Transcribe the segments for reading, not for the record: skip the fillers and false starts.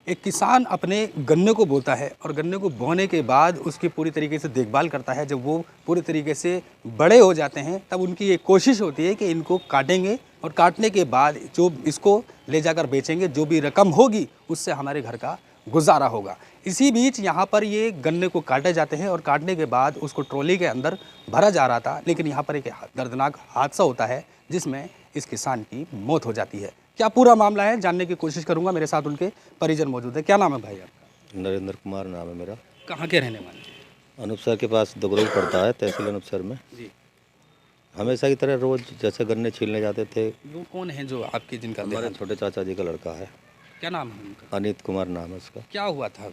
एक किसान अपने गन्ने को बोता है और गन्ने को बोने के बाद उसकी पूरी तरीके से देखभाल करता है। जब वो पूरी तरीके से बड़े हो जाते हैं तब उनकी एक कोशिश होती है कि इनको काटेंगे और काटने के बाद जो इसको ले जाकर बेचेंगे, जो भी रकम होगी उससे हमारे घर का गुजारा होगा। इसी बीच यहाँ पर ये गन्ने को काटे जाते हैं और काटने के बाद उसको ट्रॉली के अंदर भरा जा रहा था, लेकिन यहाँ पर एक दर्दनाक हादसा होता है जिसमें इस किसान की मौत हो जाती है। क्या पूरा मामला है जानने की कोशिश करूंगा। मेरे साथ उनके परिजन मौजूद है। क्या नाम है भाई आपका? नरेंद्र कुमार नाम है मेरा। कहाँ के रहने वाले? अनूपसर के पास दुगरऊ पड़ता है, तहसील अनूपसर में। जी। हमेशा की तरह रोज जैसे गन्ने छीलने जाते थे। वो कौन है जो आपके जिनका हमारे देहांत? छोटे चाचा जी का लड़का है। क्या नाम है उनका? अनित कुमार नाम है उसका। क्या हुआ था?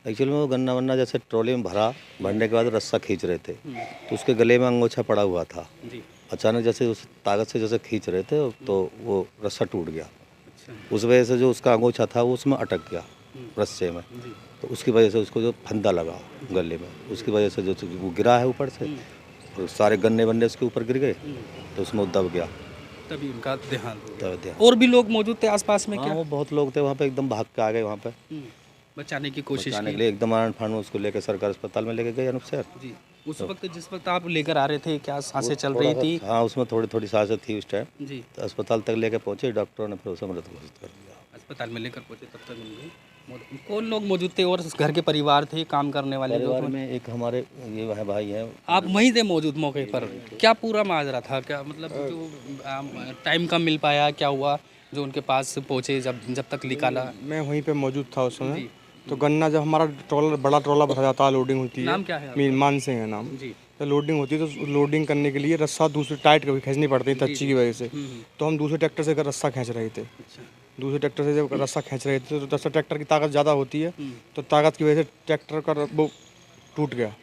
एक्चुअली में वो गन्ना वन्ना जैसे ट्रॉली में भरने के बाद रस्सा खींच रहे थे, तो उसके गले में अंगोछा पड़ा हुआ था। जी। अचानक जैसे उस ताकत से जैसे खींच रहे थे तो वो रस्सा टूट गया। अच्छा। उस वजह से जो उसका अंगोछा था वो उसमें अटक गया रस्से में, जी। तो उसकी वजह से उसको जो फंदा लगा गले में, उसकी वजह से जो वो गिरा है ऊपर से और सारे गन्ने वन्ने उसके ऊपर गिर गए, तो उसमें वो दब गया। तभी उनका देहांत हो गया। दब गया। और भी लोग मौजूद थे आसपास में? हाँ, क्या वो बहुत लोग थे वहाँ पे, एकदम भाग के आ गए वहाँ पे बचाने की कोशिश बचाने के की? लिए। एकदम आनंद फान में उसको लेकर सरकारी अस्पताल में लेके गए अनूपसर। जी। उस वक्त जिस वक्त आप लेकर आ रहे थे क्या सांसें चल रही थी? हाँ, उसमें थोड़ी थोड़ी सांसें थी उस टाइम। जी। तो अस्पताल तक लेके पहुँचे, डॉक्टरों ने फिर उसे मृत घोषित कर दिया। अस्पताल में लेकर पहुंचे तब तक उनकी कौन लोग मौजूद थे और घर के परिवार थे, काम करने वाले परिवार लोग? में एक हमारे ये है भाई हैं। आप वहीं थे मौजूद मौके पर? क्या पूरा माजरा था? क्या मतलब जो टाइम कम मिल पाया, क्या हुआ जो उनके पास पहुंचे जब तक निकाला? मैं वहीं पे मौजूद था उस समय। जी। तो गन्ना जब हमारा बड़ा ट्रॉला भरा जाता है, लोडिंग होती है। नाम क्या है आपका? मान सिंह है नाम। जी। तो लोडिंग होती है तो लोडिंग करने के लिए रस्सा दूसरी टाइट कभी खींचनी पड़ती है तच्ची की वजह से। तो हम दूसरे ट्रैक्टर से रस्सा खींच रहे थे। अच्छा। दूसरे ट्रैक्टर से जब रस्सा खींच रहे थे तो दूसरे ट्रैक्टर की ताकत ज़्यादा होती है, तो ताकत की वजह से ट्रैक्टर का वो टूट गया।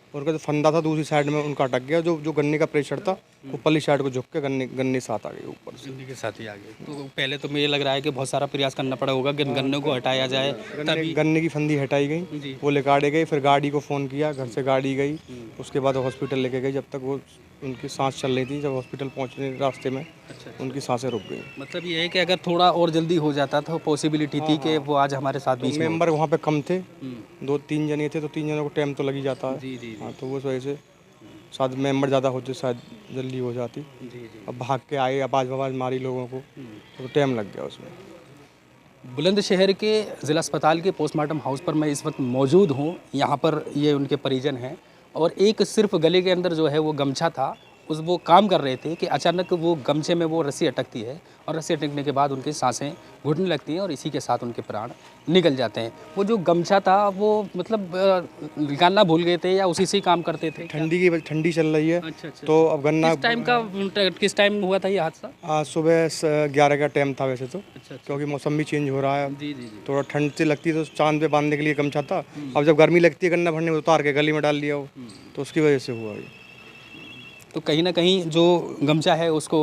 और उनका जो फंदा था दूसरी साइड में उनका अटक गया। जो गन्ने का प्रेशर था वो पल्ली साइड को झुक के गन्ने साथ आ गए ऊपर से। जिंदगी के साथ ही आ गए। तो पहले तो मुझे लग रहा है कि बहुत सारा प्रयास करना पड़ा होगा गन्ने को हटाया जाए तभी। गन्ने की फंदी हटाई गई, जी। वो निकाले गए, फिर गाड़ी को फ़ोन किया, घर से गाड़ी गई, उसके बाद हॉस्पिटल लेके गई। जब तक वो उनकी सांस चल रही थी, जब हॉस्पिटल पहुंचने रास्ते में अच्छा। उनकी सांसें रुक गई। मतलब ये है कि अगर थोड़ा और जल्दी हो जाता तो पॉसिबिलिटी थी कि वो आज हमारे साथ बीच में मेंबर वहाँ पे कम थे, 2-3 जने थे, तो 3 जनों को टाइम तो लग ही जाता है। जी जी हाँ, तो वो वजह से शायद मेंबर ज़्यादा होते शायद जल्दी हो जाती। जी जी। अब भाग के आए, आवाज़ मारी लोगों को, तो टाइम लग गया उसमें। बुलंदशहर के ज़िला अस्पताल के पोस्टमार्टम हाउस पर मैं इस वक्त मौजूद हूँ। यहाँ पर ये उनके परिजन हैं और एक सिर्फ गले के अंदर जो है वो गमछा था, वो काम कर रहे थे कि अचानक वो गमछे में वो रस्सी अटकती है और रस्सी अटकने के बाद उनकी सांसें घुटने लगती हैं और इसी के साथ उनके प्राण निकल जाते हैं। वो जो गमछा था वो मतलब निकालना भूल गए थे या उसी से ही काम करते थे? ठंडी चल रही है। अच्छा अच्छा। तो अब गन्ना किस टाइम हुआ था ये हादसा? आज सुबह 11 का टाइम था वैसे तो, अच्छा अच्छा। क्योंकि मौसम भी चेंज हो रहा है। जी जी जी। थोड़ा ठंड से लगती है तो चांद पे बांधने के लिए गमछा था। अब जब गर्मी लगती है गन्ना भरने में उतार के गली में डाल दिया वो, तो उसकी वजह से हुआ ये। तो कहीं ना कहीं जो गमछा है उसको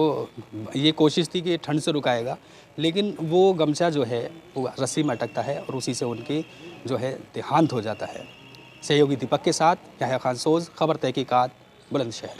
ये कोशिश थी कि ठंड से रुकाएगा, लेकिन वो गमछा जो है वो रस्सी में अटकता है और उसी से उनकी जो है देहांत हो जाता है। सहयोगी दीपक के साथ याह्या खान सोज, खबर तहकीकात, बुलंदशहर।